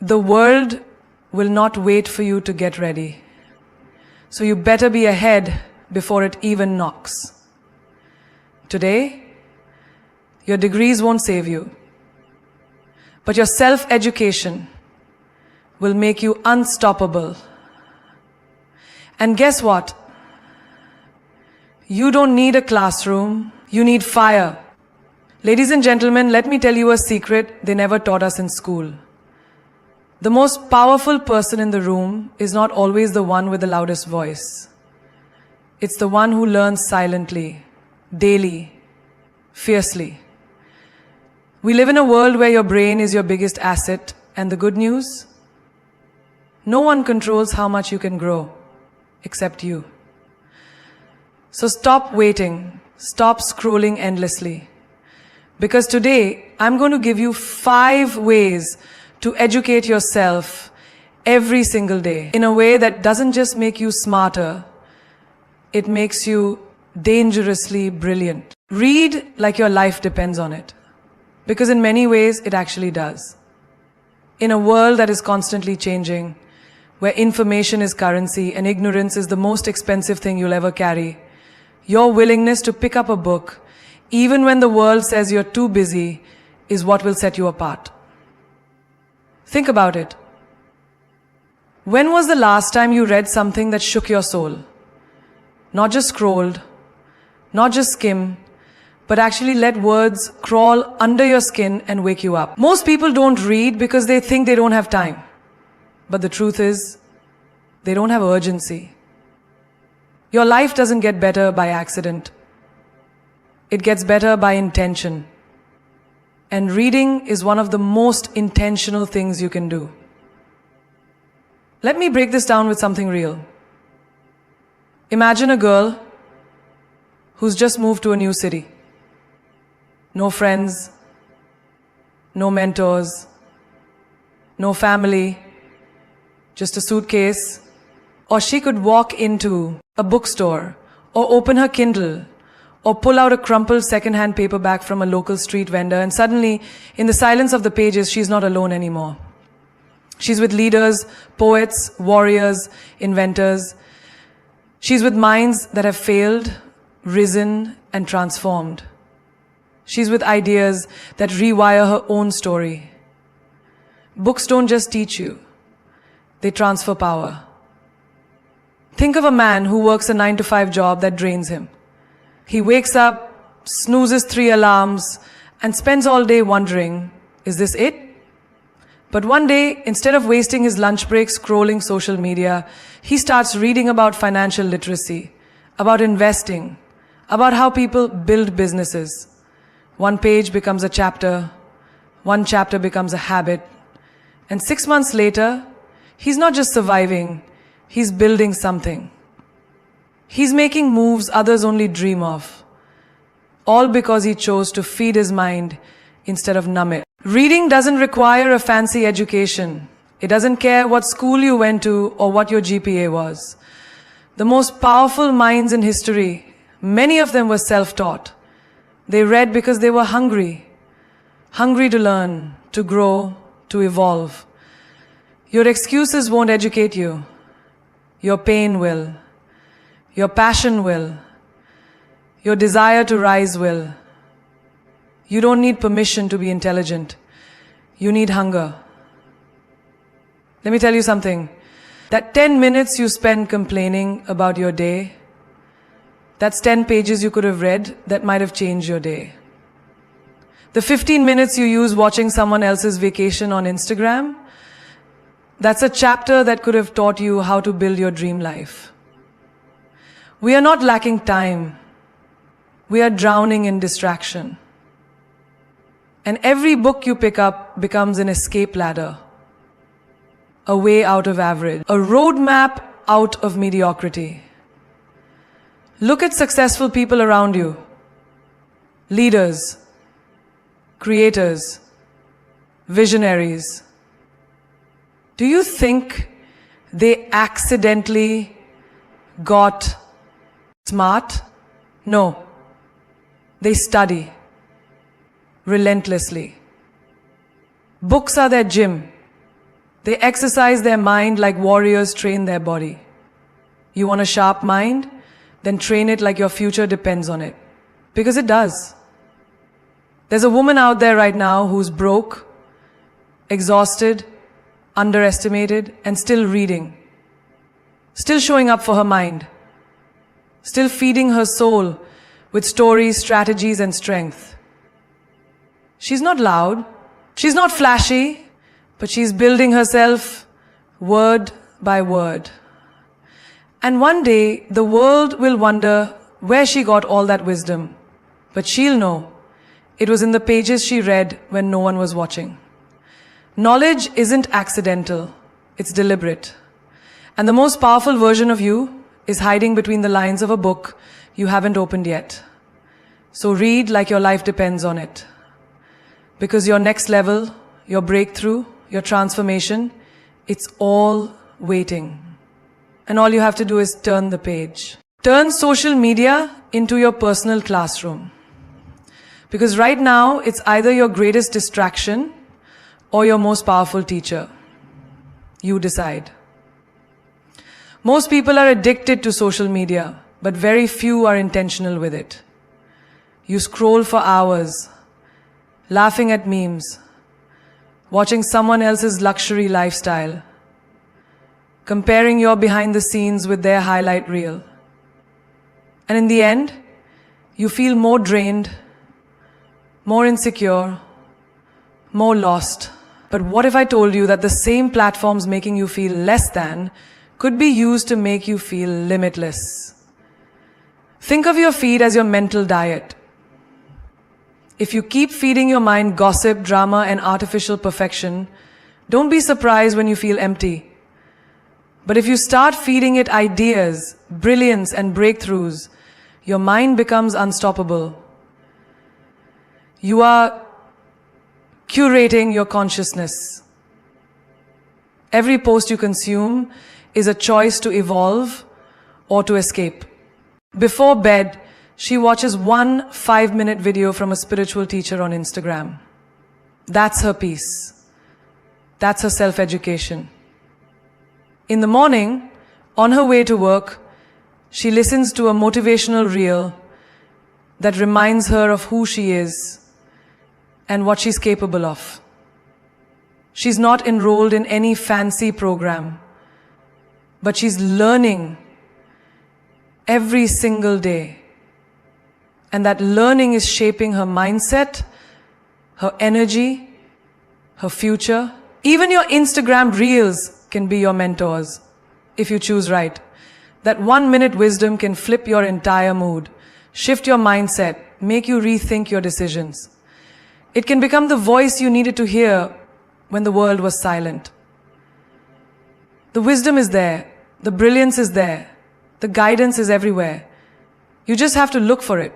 The world will not wait for you to get ready. So you better be ahead before it even knocks. Today, your degrees won't save you, but your self-education will make you unstoppable. And guess what? You don't need a classroom, you need fire. Ladies and gentlemen, let me tell you a secret they never taught us in school. The most powerful person in the room is not always the one with the loudest voice. It's the one who learns silently, daily, fiercely. We live in a world where your brain is your biggest asset, and the good news? No one controls how much you can grow, except you. So stop waiting, stop scrolling endlessly. Because today, I'm going to give you 5 ways to educate yourself every single day in a way that doesn't just make you smarter, it makes you dangerously brilliant. Read like your life depends on it. Because in many ways, it actually does. In a world that is constantly changing, where information is currency and ignorance is the most expensive thing you'll ever carry, your willingness to pick up a book, even when the world says you're too busy, is what will set you apart. Think about it. When was the last time you read something that shook your soul? Not just scrolled, not just skimmed, but actually let words crawl under your skin and wake you up. Most people don't read because they think they don't have time. But the truth is, they don't have urgency. Your life doesn't get better by accident. It gets better by intention. And reading is one of the most intentional things you can do. Let me break this down with something real. Imagine a girl who's just moved to a new city. No friends, no mentors, no family, just a suitcase. Or she could walk into a bookstore, or open her Kindle, or pull out a crumpled second-hand paperback from a local street vendor, and suddenly, in the silence of the pages, she's not alone anymore. She's with leaders, poets, warriors, inventors. She's with minds that have failed, risen, and transformed. She's with ideas that rewire her own story. Books don't just teach you, they transfer power. Think of a man who works a 9-to-5 job that drains him. He wakes up, snoozes 3 alarms, and spends all day wondering, is this it? But one day, instead of wasting his lunch break scrolling social media, he starts reading about financial literacy, about investing, about how people build businesses. One page becomes a chapter, one chapter becomes a habit, and 6 months later, he's not just surviving, he's building something. He's making moves others only dream of, all because he chose to feed his mind instead of numb it. Reading doesn't require a fancy education. It doesn't care what school you went to or what your GPA was. The most powerful minds in history, many of them were self-taught. They read because they were hungry to learn, to grow, to evolve. Your excuses won't educate you. Your pain will. Your passion will. Your desire to rise will. You don't need permission to be intelligent. You need hunger. Let me tell you something. That 10 minutes you spend complaining about your day, that's 10 pages you could have read that might have changed your day. The 15 minutes you use watching someone else's vacation on Instagram, that's a chapter that could have taught you how to build your dream life. We are not lacking time. We are drowning in distraction. And every book you pick up becomes an escape ladder, a way out of average, a roadmap out of mediocrity. Look at successful people around you. Leaders, creators, visionaries. Do you think they accidentally got smart? No. They study relentlessly. Books are their gym. They exercise their mind like warriors train their body. You want a sharp mind? Then train it like your future depends on it. Because it does. There's a woman out there right now who's broke, exhausted, underestimated, and still reading. Still showing up for her mind. Still feeding her soul with stories, strategies, and strength. She's not loud. She's not flashy. But she's building herself word by word. And one day, the world will wonder where she got all that wisdom. But she'll know it was in the pages she read when no one was watching. Knowledge isn't accidental, it's deliberate. And the most powerful version of you is hiding between the lines of a book you haven't opened yet. So read like your life depends on it. Because your next level, your breakthrough, your transformation, it's all waiting. And all you have to do is turn the page. Turn social media into your personal classroom. Because right now, it's either your greatest distraction or your most powerful teacher. You decide. Most people are addicted to social media, but very few are intentional with it. You scroll for hours, laughing at memes, watching someone else's luxury lifestyle, comparing your behind the scenes with their highlight reel. And in the end, you feel more drained, more insecure, more lost. But what if I told you that the same platforms making you feel less than could be used to make you feel limitless? Think of your feed as your mental diet. If you keep feeding your mind gossip, drama, and artificial perfection, don't be surprised when you feel empty. But if you start feeding it ideas, brilliance, and breakthroughs, your mind becomes unstoppable. You are curating your consciousness. Every post you consume is a choice to evolve or to escape. Before bed, she watches one 5-minute video from a spiritual teacher on Instagram. That's her peace. That's her self-education. In the morning, on her way to work, she listens to a motivational reel that reminds her of who she is and what she's capable of. She's not enrolled in any fancy program, but she's learning every single day. And that learning is shaping her mindset, her energy, her future. Even your Instagram reels can be your mentors, if you choose right. That 1-minute wisdom can flip your entire mood, shift your mindset, make you rethink your decisions. It can become the voice you needed to hear when the world was silent. The wisdom is there, the brilliance is there, the guidance is everywhere. You just have to look for it.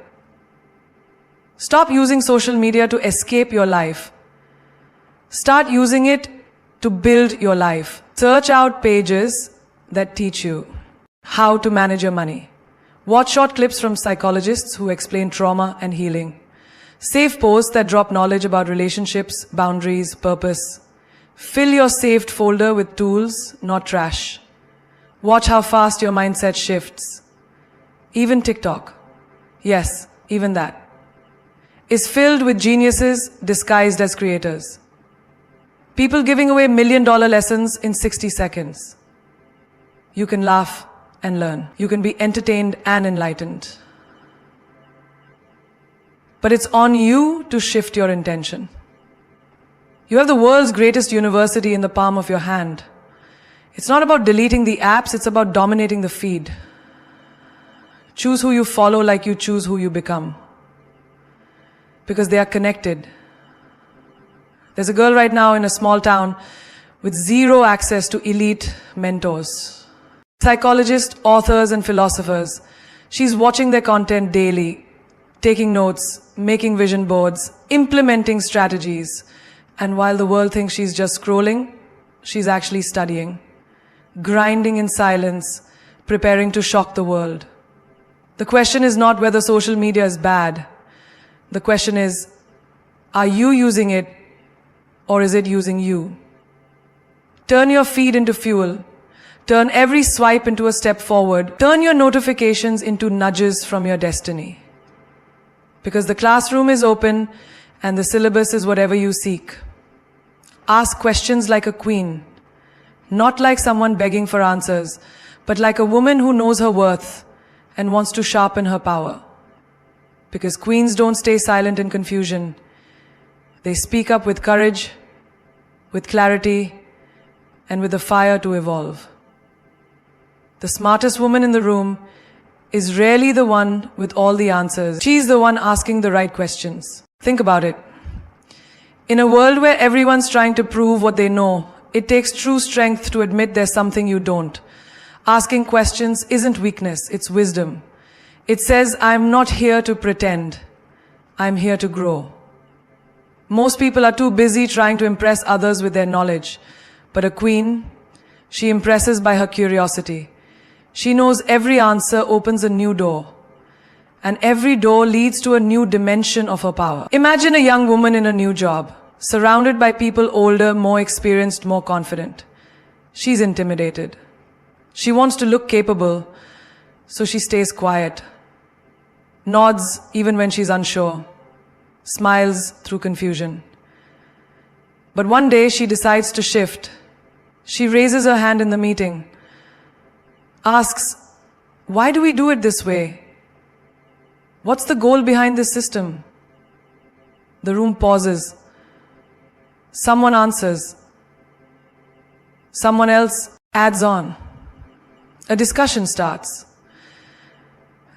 Stop using social media to escape your life. Start using it to build your life. Search out pages that teach you how to manage your money. Watch short clips from psychologists who explain trauma and healing. Save posts that drop knowledge about relationships, boundaries, purpose. Fill your saved folder with tools, not trash. Watch how fast your mindset shifts. Even TikTok, yes, even that, is filled with geniuses disguised as creators. People giving away $1 million lessons in 60 seconds. You can laugh and learn. You can be entertained and enlightened. But it's on you to shift your intention. You have the world's greatest university in the palm of your hand. It's not about deleting the apps, it's about dominating the feed. Choose who you follow like you choose who you become. Because they are connected. There's a girl right now in a small town with zero access to elite mentors. Psychologists, authors, and philosophers. She's watching their content daily, taking notes, making vision boards, implementing strategies. And while the world thinks she's just scrolling, she's actually studying, grinding in silence, preparing to shock the world. The question is not whether social media is bad. The question is, are you using it or is it using you? Turn your feed into fuel. Turn every swipe into a step forward. Turn your notifications into nudges from your destiny. Because the classroom is open and the syllabus is whatever you seek. Ask questions like a queen, not like someone begging for answers, but like a woman who knows her worth and wants to sharpen her power. Because queens don't stay silent in confusion. They speak up with courage, with clarity, and with the fire to evolve. The smartest woman in the room is rarely the one with all the answers. She's the one asking the right questions. Think about it. In a world where everyone's trying to prove what they know, it takes true strength to admit there's something you don't. Asking questions isn't weakness, it's wisdom. It says, I'm not here to pretend. I'm here to grow. Most people are too busy trying to impress others with their knowledge. But a queen, she impresses by her curiosity. She knows every answer opens a new door. And every door leads to a new dimension of her power. Imagine a young woman in a new job, surrounded by people older, more experienced, more confident. She's intimidated. She wants to look capable, so she stays quiet. Nods even when she's unsure. Smiles through confusion. But one day she decides to shift. She raises her hand in the meeting. Asks, why do we do it this way? What's the goal behind this system? The room pauses. Someone answers. Someone else adds on. A discussion starts.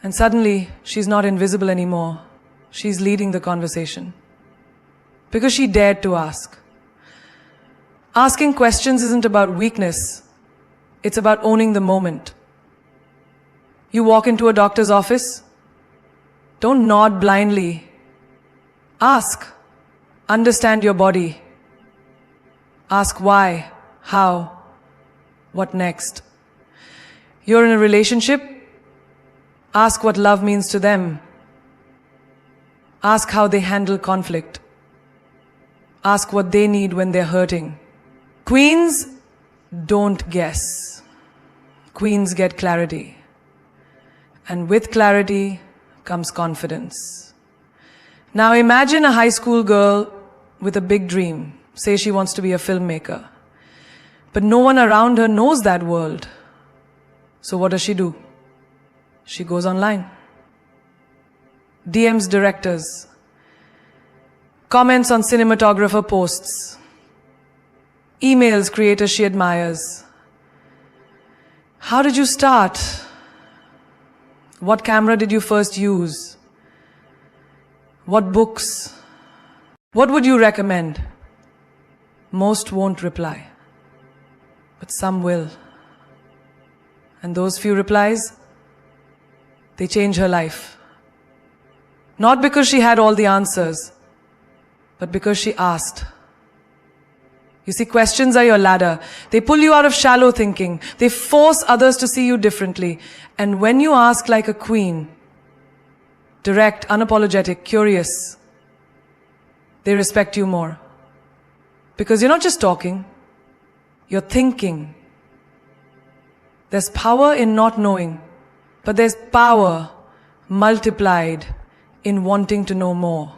And suddenly, she's not invisible anymore. She's leading the conversation. Because she dared to ask. Asking questions isn't about weakness. It's about owning the moment. You walk into a doctor's office. Don't nod blindly. Ask. Understand your body. Ask why, how, what next. You're in a relationship. Ask what love means to them. Ask how they handle conflict. Ask what they need when they're hurting. Queens don't guess. Queens get clarity. And with clarity comes confidence. Now imagine a high school girl with a big dream. Say she wants to be a filmmaker. But no one around her knows that world. So what does she do? She goes online. DMs directors. Comments on cinematographer posts. Emails creators she admires. How did you start? What camera did you first use? What books? What would you recommend? Most won't reply, but some will. And those few replies, they change her life. Not because she had all the answers, but because she asked. You see, questions are your ladder. They pull you out of shallow thinking. They force others to see you differently. And when you ask like a queen, direct, unapologetic, curious, they respect you more. Because you're not just talking, you're thinking. There's power in not knowing, but there's power multiplied in wanting to know more.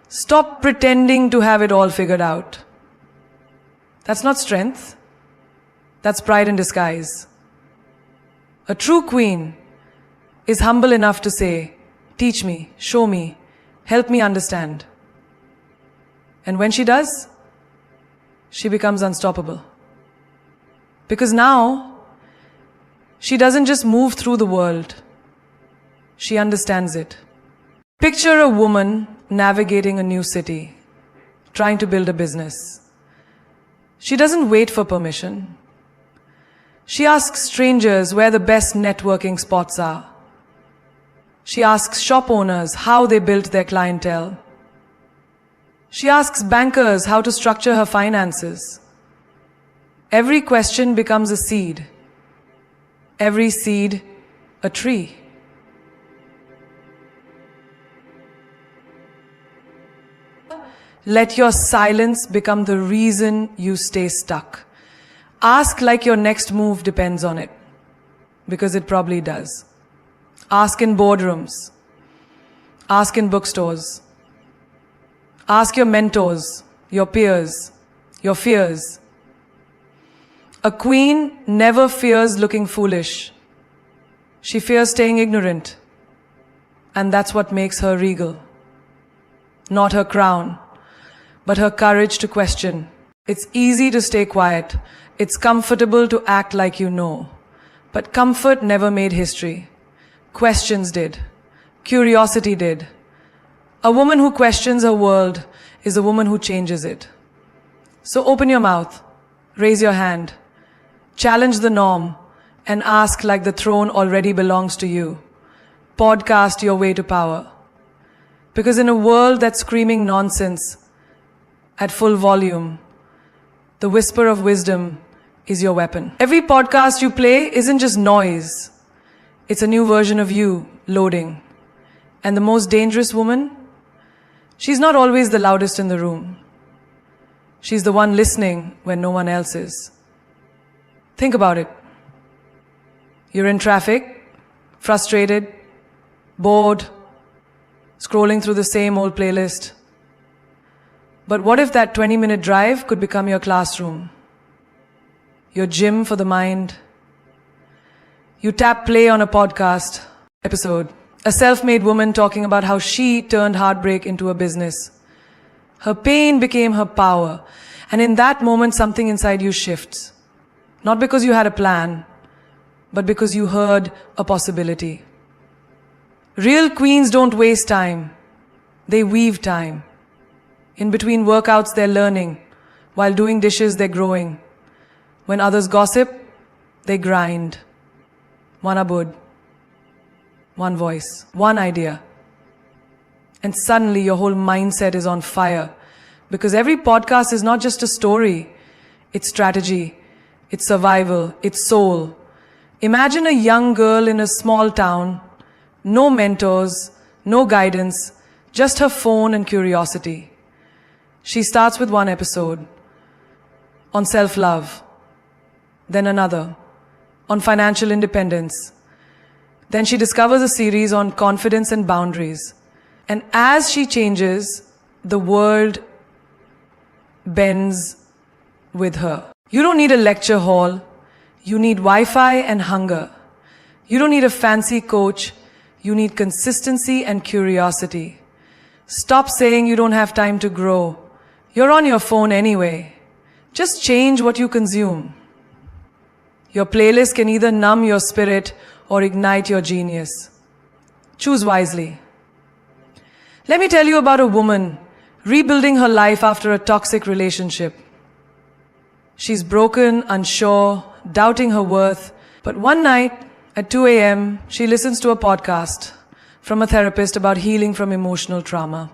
Stop pretending to have it all figured out. That's not strength. That's pride in disguise. A true queen is humble enough to say, teach me, show me, help me understand. And when she does, she becomes unstoppable. Because now, she doesn't just move through the world, she understands it. Picture a woman navigating a new city, trying to build a business. She doesn't wait for permission. She asks strangers where the best networking spots are. She asks shop owners how they built their clientele. She asks bankers how to structure her finances. Every question becomes a seed. Every seed, a tree. Let your silence become the reason you stay stuck. Ask like your next move depends on it, because it probably does. Ask in boardrooms. Ask in bookstores. Ask your mentors, your peers, your fears. A queen never fears looking foolish. She fears staying ignorant. And that's what makes her regal. Not her crown, but her courage to question. It's easy to stay quiet. It's comfortable to act like you know. But comfort never made history. Questions did. Curiosity did. A woman who questions her world is a woman who changes it. So open your mouth, raise your hand, challenge the norm, and ask like the throne already belongs to you. Podcast your way to power. Because in a world that's screaming nonsense at full volume, the whisper of wisdom is your weapon. Every podcast you play isn't just noise. It's a new version of you loading. And the most dangerous woman, she's not always the loudest in the room. She's the one listening when no one else is. Think about it. You're in traffic, frustrated, bored, scrolling through the same old playlist. But what if that 20-minute drive could become your classroom? Your gym for the mind. You tap play on a podcast episode. A self-made woman talking about how she turned heartbreak into a business. Her pain became her power. And in that moment, something inside you shifts. Not because you had a plan, but because you heard a possibility. Real queens don't waste time. They weave time. In between workouts, they're learning. While doing dishes, they're growing. When others gossip, they grind. One abud. One voice. One idea. And suddenly your whole mindset is on fire. Because every podcast is not just a story. It's strategy. It's survival. It's soul. Imagine a young girl in a small town. No mentors. No guidance. Just her phone and curiosity. She starts with one episode. On self-love. Then another. On financial independence. Then she discovers a series on confidence and boundaries. And as she changes, the world bends with her. You don't need a lecture hall. You need Wi-Fi and hunger. You don't need a fancy coach. You need consistency and curiosity. Stop saying you don't have time to grow. You're on your phone anyway. Just change what you consume. Your playlist can either numb your spirit or ignite your genius. Choose wisely. Let me tell you about a woman rebuilding her life after a toxic relationship. She's broken, unsure, doubting her worth. But one night at 2 a.m., she listens to a podcast from a therapist about healing from emotional trauma.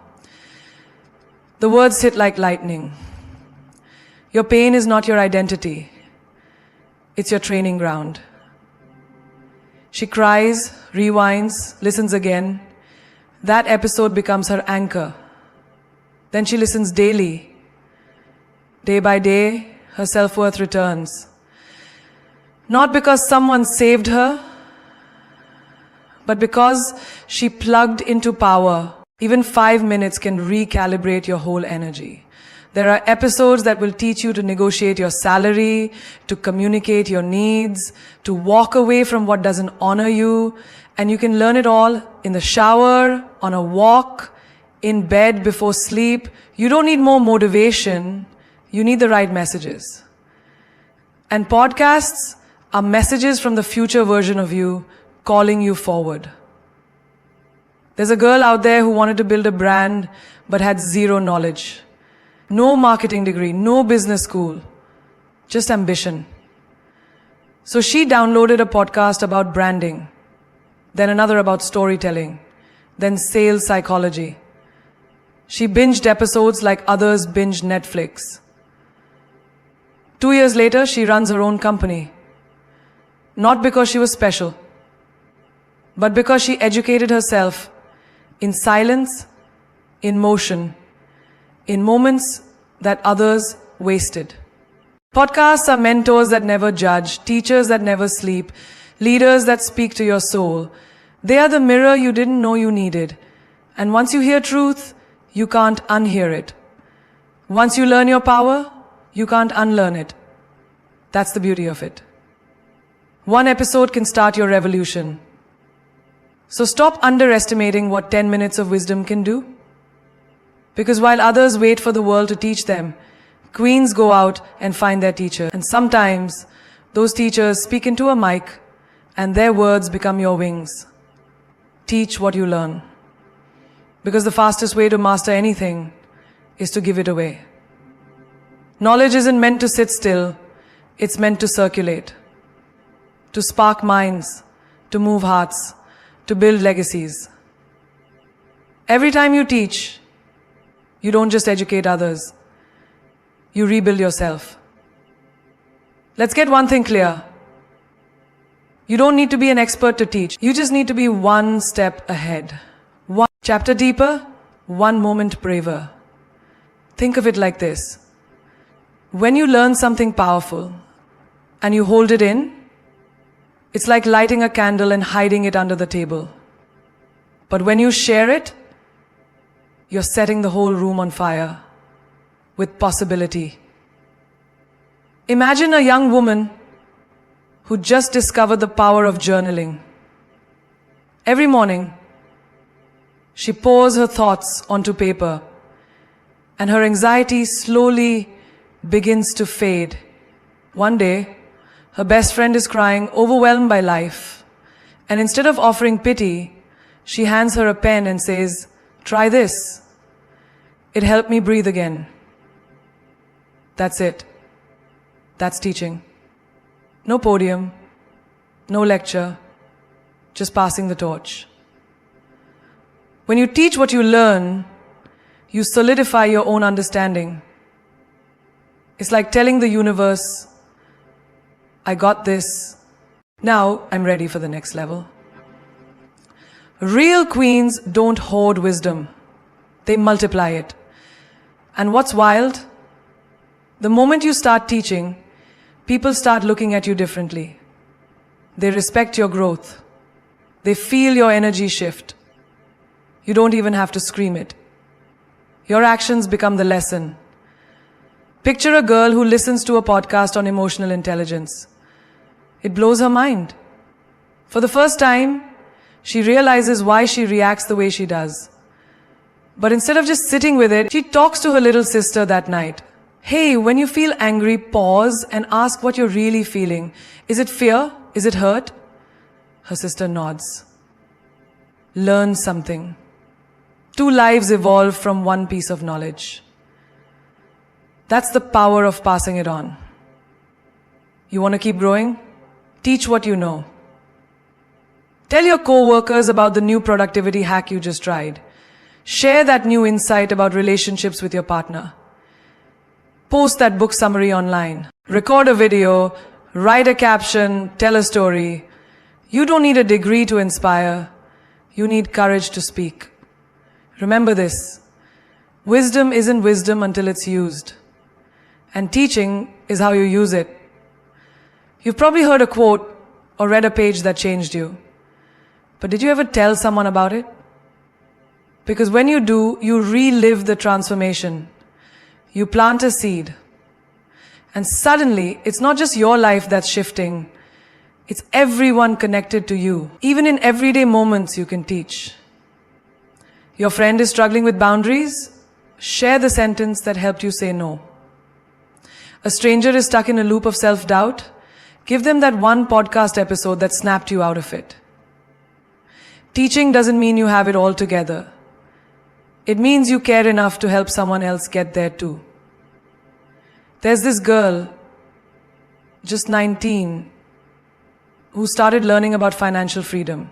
The words hit like lightning. Your pain is not your identity. It's your training ground. She cries, rewinds, listens again. That episode becomes her anchor. Then she listens daily. Day by day, her self-worth returns. Not because someone saved her, but because she plugged into power. Even 5 minutes can recalibrate your whole energy. There are episodes that will teach you to negotiate your salary, to communicate your needs, to walk away from what doesn't honor you. And you can learn it all in the shower, on a walk, in bed before sleep. You don't need more motivation. You need the right messages. And podcasts are messages from the future version of you calling you forward. There's a girl out there who wanted to build a brand but had zero knowledge. No marketing degree, no business school, just ambition. So she downloaded a podcast about branding, then another about storytelling, then sales psychology. She binged episodes like others binged Netflix. 2 years later, she runs her own company. Not because she was special, but because she educated herself in silence, in motion, in moments that others wasted. Podcasts are mentors that never judge, teachers that never sleep, leaders that speak to your soul. They are the mirror you didn't know you needed. And once you hear truth, you can't unhear it. Once you learn your power, you can't unlearn it. That's the beauty of it. One episode can start your revolution. So stop underestimating what 10 minutes of wisdom can do. Because while others wait for the world to teach them, queens go out and find their teacher. And sometimes those teachers speak into a mic and their words become your wings. Teach what you learn. Because the fastest way to master anything is to give it away. Knowledge isn't meant to sit still. It's meant to circulate. To spark minds. To move hearts. To build legacies. Every time you teach, you don't just educate others. You rebuild yourself. Let's get one thing clear. You don't need to be an expert to teach. You just need to be one step ahead. One chapter deeper, one moment braver. Think of it like this. When you learn something powerful and you hold it in, it's like lighting a candle and hiding it under the table. But when you share it, you're setting the whole room on fire with possibility. Imagine a young woman who just discovered the power of journaling. Every morning, she pours her thoughts onto paper, and her anxiety slowly begins to fade. One day, her best friend is crying, overwhelmed by life, and instead of offering pity, she hands her a pen and says, "Try this. It helped me breathe again." That's it. That's teaching. No podium, no lecture, just passing the torch. When you teach what you learn, you solidify your own understanding. It's like telling the universe, "I got this. Now I'm ready for the next level." Real queens don't hoard wisdom. They multiply it. And what's wild? The moment you start teaching, people start looking at you differently. They respect your growth. They feel your energy shift. You don't even have to scream it. Your actions become the lesson. Picture a girl who listens to a podcast on emotional intelligence. It blows her mind. For the first time, she realizes why she reacts the way she does. But instead of just sitting with it, she talks to her little sister that night. "Hey, when you feel angry, pause and ask what you're really feeling. Is it fear? Is it hurt?" Her sister nods. Learn something. 2 lives evolve from one piece of knowledge. That's the power of passing it on. You want to keep growing? Teach what you know. Tell your co-workers about the new productivity hack you just tried. Share that new insight about relationships with your partner. Post that book summary online. Record a video, write a caption, tell a story. You don't need a degree to inspire. You need courage to speak. Remember this. Wisdom isn't wisdom until it's used. And teaching is how you use it. You've probably heard a quote or read a page that changed you. But did you ever tell someone about it? Because when you do, you relive the transformation. You plant a seed. And suddenly, it's not just your life that's shifting. It's everyone connected to you. Even in everyday moments, you can teach. Your friend is struggling with boundaries? Share the sentence that helped you say no. A stranger is stuck in a loop of self-doubt? Give them that one podcast episode that snapped you out of it. Teaching doesn't mean you have it all together. It means you care enough to help someone else get there too. There's this girl, just 19, who started learning about financial freedom.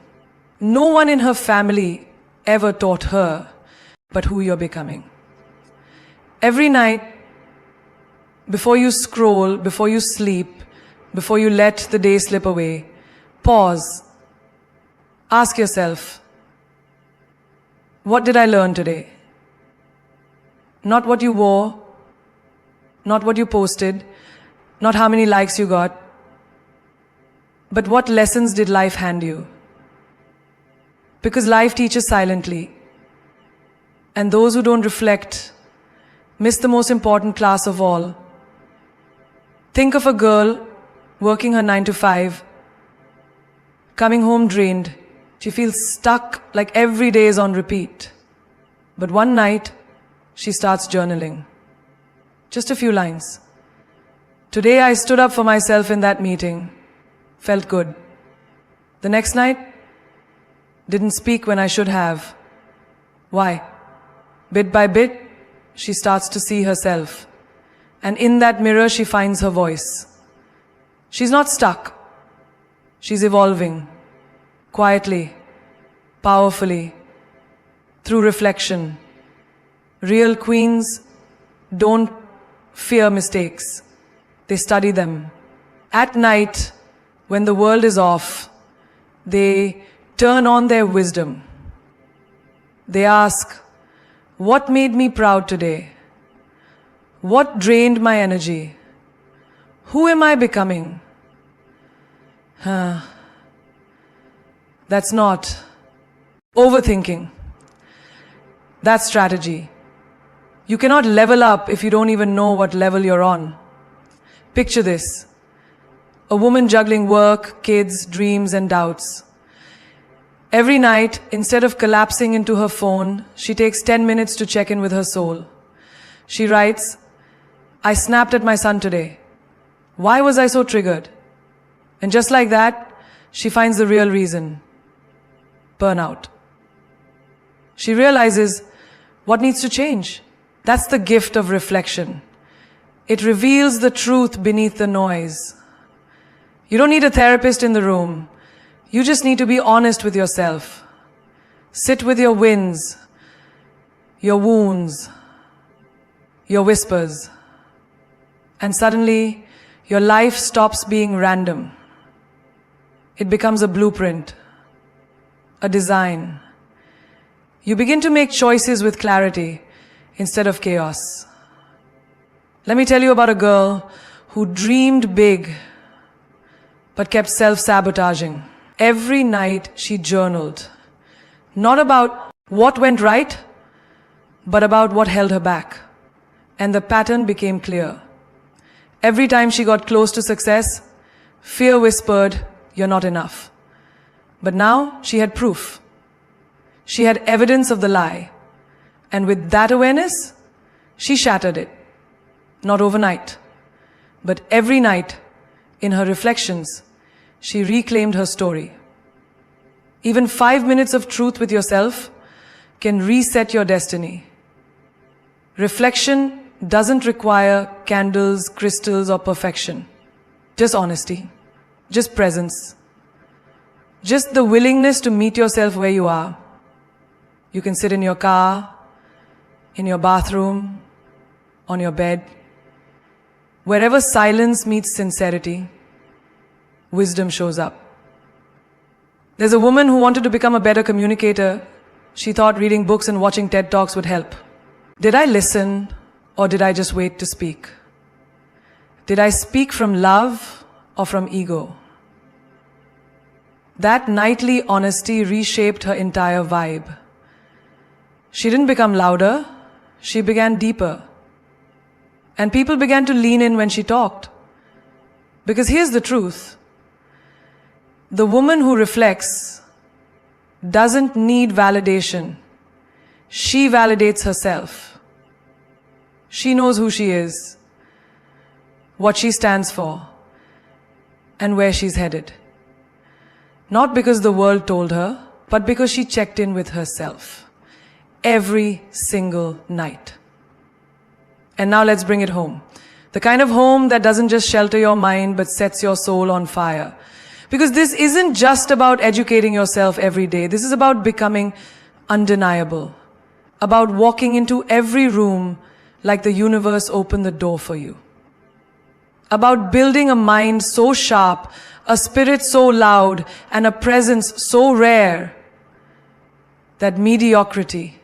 No one in her family ever taught her but who you're becoming. Every night, before you scroll, before you sleep, before you let the day slip away, pause. Ask yourself, what did I learn today? Not what you wore, not what you posted, not how many likes you got, but what lessons did life hand you? Because life teaches silently, and those who don't reflect miss the most important class of all. Think of a girl working her 9 to 5, coming home drained. She feels stuck, like every day is on repeat. But one night, she starts journaling. Just a few lines. Today I stood up for myself in that meeting. Felt good. The next night, didn't speak when I should have. Why? Bit by bit, she starts to see herself. And in that mirror, she finds her voice. She's not stuck. She's evolving. Quietly, powerfully, through reflection. Real queens don't fear mistakes. They study them. At night, when the world is off, they turn on their wisdom. They ask, what made me proud today? What drained my energy? Who am I becoming? That's not overthinking. That's strategy. You cannot level up if you don't even know what level you're on. Picture this. A woman juggling work, kids, dreams, and doubts. Every night, instead of collapsing into her phone, she takes 10 minutes to check in with her soul. She writes, I snapped at my son today. Why was I so triggered? And just like that, she finds the real reason. Burnout. She realizes what needs to change. That's the gift of reflection. It reveals the truth beneath the noise. You don't need a therapist in the room. You just need to be honest with yourself. Sit with your wins, your wounds, your whispers. And suddenly, your life stops being random. It becomes a blueprint, a design. You begin to make choices with clarity instead of chaos. Let me tell you about a girl who dreamed big but kept self-sabotaging. Every night she journaled, not about what went right, but about what held her back. And the pattern became clear. Every time she got close to success, fear whispered, you're not enough. But now she had proof. She had evidence of the lie. And with that awareness, she shattered it. Not overnight, but every night in her reflections, she reclaimed her story. Even 5 minutes of truth with yourself can reset your destiny. Reflection doesn't require candles, crystals, or perfection. Just honesty. Just presence. Just the willingness to meet yourself where you are. You can sit in your car, in your bathroom, on your bed. Wherever silence meets sincerity, wisdom shows up. There's a woman who wanted to become a better communicator. She thought reading books and watching TED Talks would help. Did I listen, or did I just wait to speak? Did I speak from love or from ego? That nightly honesty reshaped her entire vibe. She didn't become louder, she began deeper. And people began to lean in when she talked. Because here's the truth. The woman who reflects doesn't need validation. She validates herself. She knows who she is, what she stands for, and where she's headed. Not because the world told her, but because she checked in with herself. Every single night. And now let's bring it home. The kind of home that doesn't just shelter your mind, but sets your soul on fire. Because this isn't just about educating yourself every day. This is about becoming undeniable. About walking into every room like the universe opened the door for you. About building a mind so sharp, a spirit so loud, and a presence so rare that mediocrity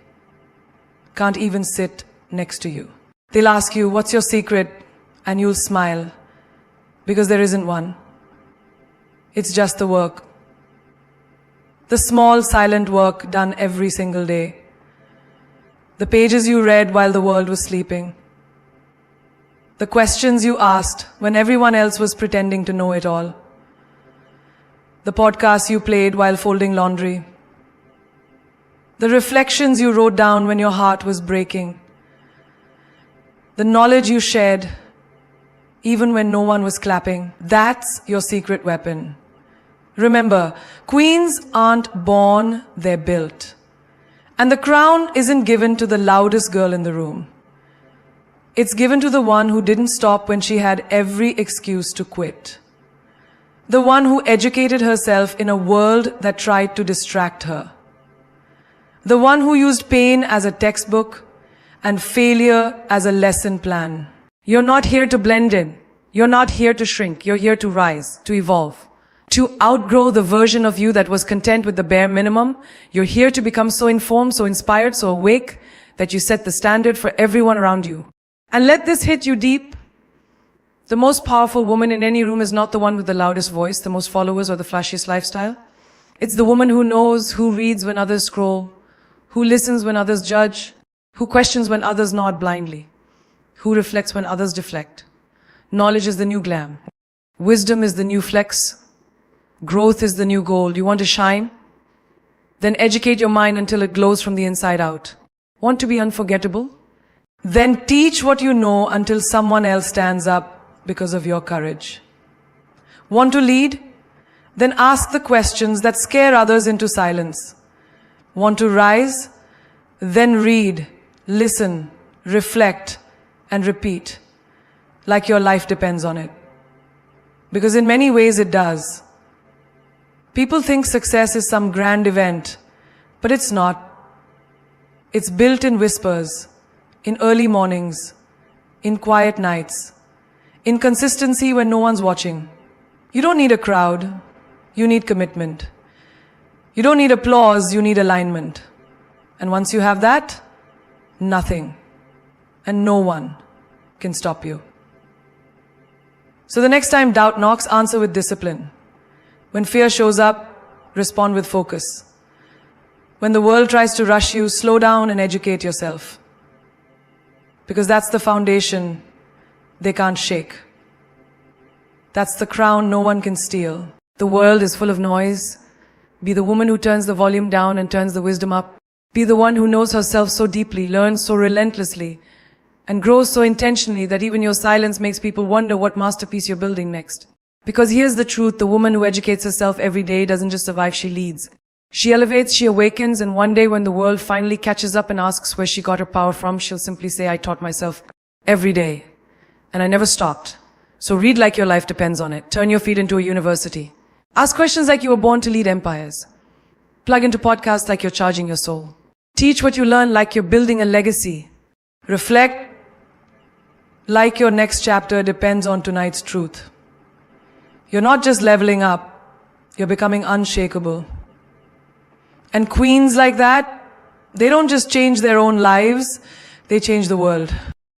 can't even sit next to you. They'll ask you, what's your secret? And you'll smile. Because there isn't one. It's just the work. The small, silent work done every single day. The pages you read while the world was sleeping. The questions you asked when everyone else was pretending to know it all. The podcasts you played while folding laundry. The reflections you wrote down when your heart was breaking. The knowledge you shared even when no one was clapping. That's your secret weapon. Remember, queens aren't born, they're built. And the crown isn't given to the loudest girl in the room. It's given to the one who didn't stop when she had every excuse to quit. The one who educated herself in a world that tried to distract her. The one who used pain as a textbook and failure as a lesson plan. You're not here to blend in. You're not here to shrink. You're here to rise, to evolve, to outgrow the version of you that was content with the bare minimum. You're here to become so informed, so inspired, so awake that you set the standard for everyone around you. And let this hit you deep. The most powerful woman in any room is not the one with the loudest voice, the most followers, or the flashiest lifestyle. It's the woman who knows, who reads when others scroll, who listens when others judge, who questions when others nod blindly, who reflects when others deflect. Knowledge is the new glam. Wisdom is the new flex. Growth is the new gold. You want to shine? Then educate your mind until it glows from the inside out. Want to be unforgettable? Then teach what you know until someone else stands up because of your courage. Want to lead? Then ask the questions that scare others into silence. Want to rise? Then read, listen, reflect, and repeat, like your life depends on it. Because in many ways it does. People think success is some grand event, but it's not. It's built in whispers, in early mornings, in quiet nights, in consistency when no one's watching. You don't need a crowd, you need commitment. You don't need applause, you need alignment. And once you have that, nothing and no one can stop you. So the next time doubt knocks, answer with discipline. When fear shows up, respond with focus. When the world tries to rush you, slow down and educate yourself. Because that's the foundation they can't shake. That's the crown no one can steal. The world is full of noise. Be the woman who turns the volume down and turns the wisdom up. Be the one who knows herself so deeply, learns so relentlessly, and grows so intentionally that even your silence makes people wonder what masterpiece you're building next. Because here's the truth, the woman who educates herself every day doesn't just survive, she leads. She elevates, she awakens, and one day when the world finally catches up and asks where she got her power from, she'll simply say, I taught myself every day, and I never stopped. So read like your life depends on it. Turn your feet into a university. Ask questions like you were born to lead empires. Plug into podcasts like you're charging your soul. Teach what you learn like you're building a legacy. Reflect like your next chapter depends on tonight's truth. You're not just leveling up, you're becoming unshakable. And queens like that, they don't just change their own lives, they change the world.